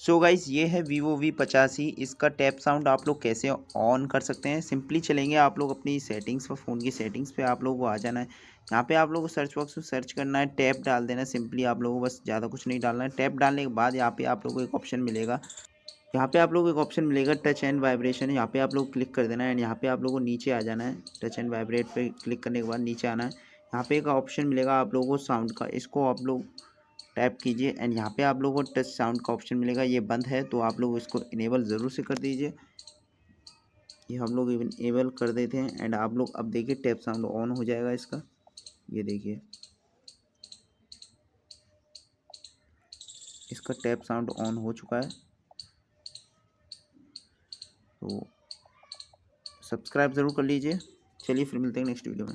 So guys ये है Vivo V85। इसका टैप साउंड आप लोग कैसे ऑन कर सकते हैं। सिंपली चलेंगे आप लोग अपनी सेटिंग्स पर, फ़ोन की सेटिंग्स पे आप लोगों को आ जाना है। यहाँ पे आप लोगों को सर्च बॉक्स में सर्च करना है, टैप डाल देना है। सिंपली आप लोगों को बस ज़्यादा कुछ नहीं डालना है। टैप डालने के बाद यहाँ पे आप लोगों को एक ऑप्शन मिलेगा, यहाँ पे आप लोगों को एक ऑप्शन मिलेगा टच एंड वाइब्रेशन। यहाँ पे आप लोग क्लिक कर देना है एंड यहाँ पे आप लोगों को नीचे आ जाना है। टच एंड वाइब्रेट पे क्लिक करने के बाद नीचे आना है। यहाँ पे एक ऑप्शन मिलेगा आप लोगों को साउंड का, इसको आप लोग टैप कीजिए एंड यहाँ पे आप लोगों को टच साउंड का ऑप्शन मिलेगा। ये बंद है तो आप लोग इसको इनेबल ज़रूर से कर दीजिए। ये हम लोग इनेबल कर देते हैं एंड आप लोग अब देखिए टैप साउंड ऑन हो जाएगा इसका। ये देखिए इसका टैप साउंड ऑन हो चुका है। तो सब्सक्राइब ज़रूर कर लीजिए। चलिए फिर मिलते हैं नेक्स्ट वीडियो में।